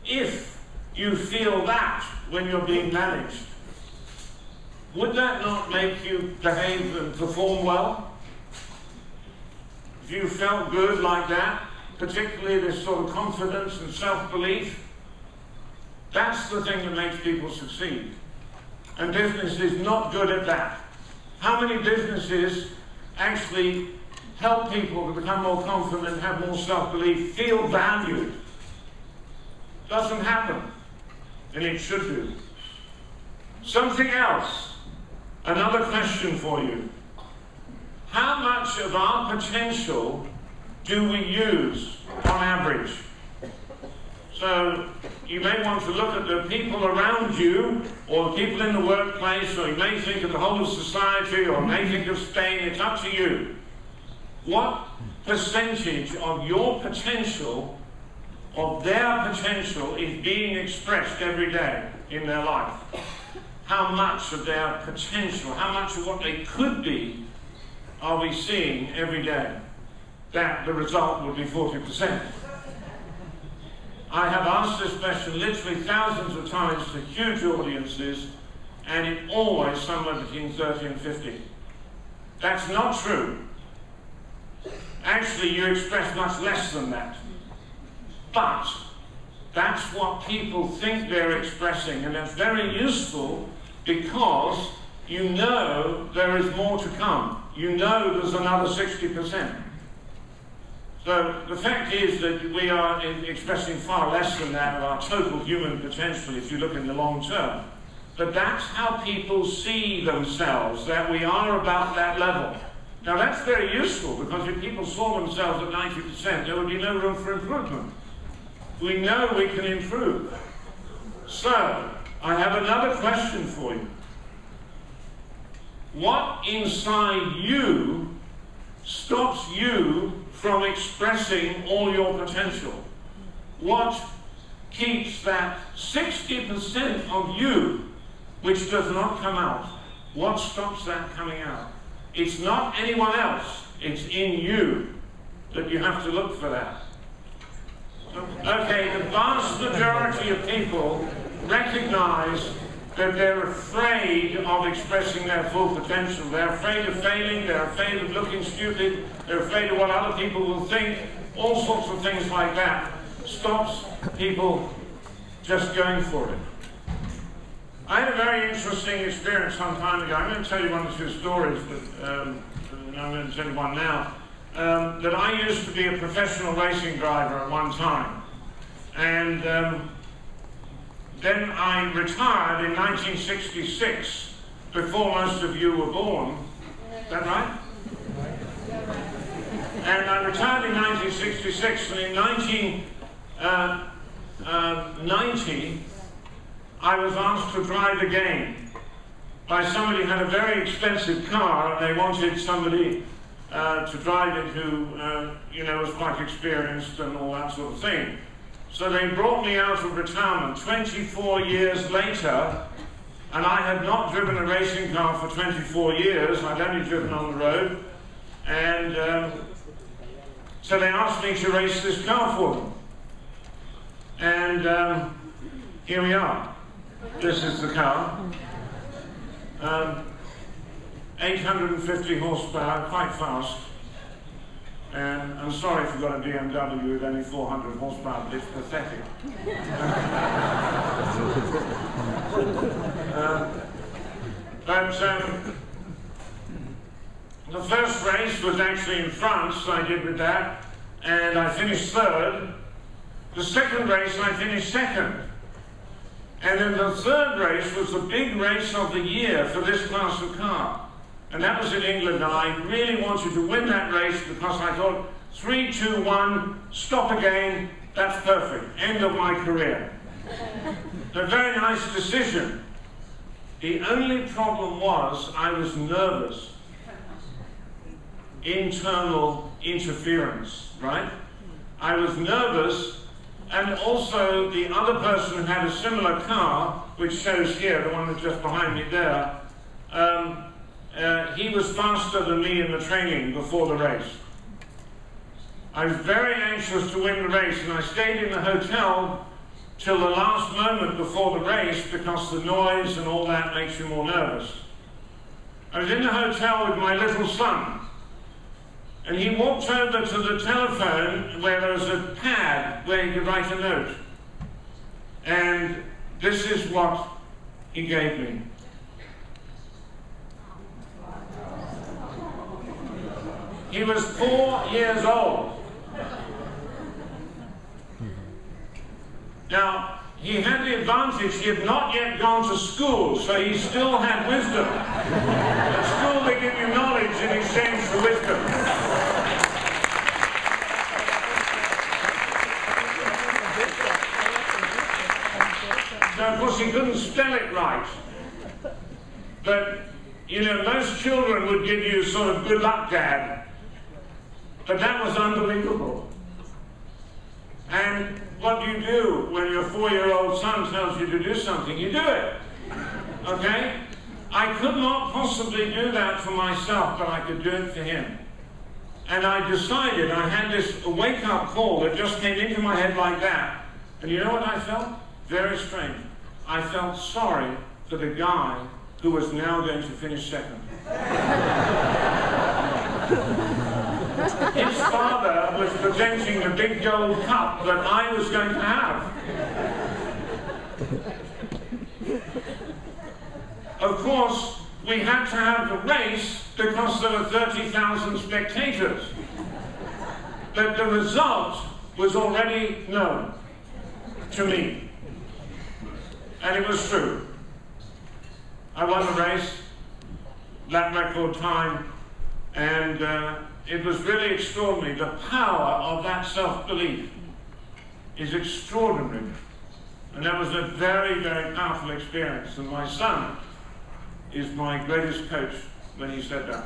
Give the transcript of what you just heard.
if you feel that when you're being managed, would that not make you behave and perform well? If you felt good like that, particularly this sort of confidence and self-belief, that's the thing that makes people succeed. And business is not good at that. How many businesses actually help people to become more confident, have more self-belief, feel valued? Doesn't happen, and it should do. Something else, another question for you. How much of our potential do we use on average? So you may want to look at the people around you, or the people in the workplace, or you may think of the whole of society, or you may think of Spain. It's up to you. What percentage of your potential, of their potential, is being expressed every day in their life? How much of their potential, how much of what they could be, are we seeing every day? That the result would be 40%. I have asked this question literally thousands of times to huge audiences, and it's always somewhere between 30 and 50. That's not true. Actually, you express much less than that. But that's what people think they're expressing, and that's very useful because you know there is more to come. You know there's another 60%. So the fact is that we are expressing far less than that of our total human potential if you look in the long term. But that's how people see themselves, that we are about that level. Now that's very useful, because if people saw themselves at 90%, there would be no room for improvement. We know we can improve. So, I have another question for you. What inside you stops you from expressing all your potential? What keeps that 60% of you which does not come out? What stops that coming out? It's not anyone else, it's in you that you have to look for that. Okay, the vast majority of people recognize that they're afraid of expressing their full potential. They're afraid of failing, they're afraid of looking stupid, they're afraid of what other people will think. All sorts of things like that stops people just going for it. I had a very interesting experience some time ago. I'm going to tell you one or two stories, but I'm going to tell you one now. That I used to be a professional racing driver at one time. And then I retired in 1966, before most of you were born. Is that right? And I retired in 1966, and in 1990, I was asked to drive again by somebody who had a very expensive car, and they wanted somebody to drive it who, you know, was quite experienced and all that sort of thing. So they brought me out of retirement 24 years later, and I had not driven a racing car for 24 years. I'd only driven on the road, and so they asked me to race this car for them. And here we are. This is the car. 850 horsepower, quite fast. And I'm sorry if you've got a BMW with only 400 horsepower, but it's pathetic. The first race was actually in France, I did with that, and I finished third. The second race, I finished second. And then the third race was the big race of the year for this class of car. And that was in England, and I really wanted to win that race because I thought, 3, 2, 1, stop again, that's perfect, end of my career. A very nice decision. The only problem was I was nervous. Internal interference, right? I was nervous, and also the other person who had a similar car, which shows here, the one that's just behind me there, he was faster than me in the training before the race. I was very anxious to win the race, and I stayed in the hotel till the last moment before the race because the noise and all that makes you more nervous. I was in the hotel with my little son, and he walked over to the telephone where there was a pad where he could write a note. And this is what he gave me. He was 4 years old. Now, he had the advantage, he had not yet gone to school, so he still had wisdom. At school they give you knowledge in exchange for wisdom. Now, of course, he couldn't spell it right. But, you know, most children would give you sort of good luck, Dad. But that was unbelievable. And what do you do when your 4-year-old son tells you to do something? You do it. Okay? I could not possibly do that for myself, but I could do it for him. And I decided, I had this wake-up call that just came into my head like that. And you know what I felt? Very strange. I felt sorry for the guy who was now going to finish second. His father was presenting the big gold cup that I was going to have. Of course, we had to have the race because there were 30,000 spectators. But the result was already known to me. And it was true. I won the race, lap record time, and it was really extraordinary. The power of that self-belief is extraordinary. And that was a very, very powerful experience. And my son is my greatest coach when he said that.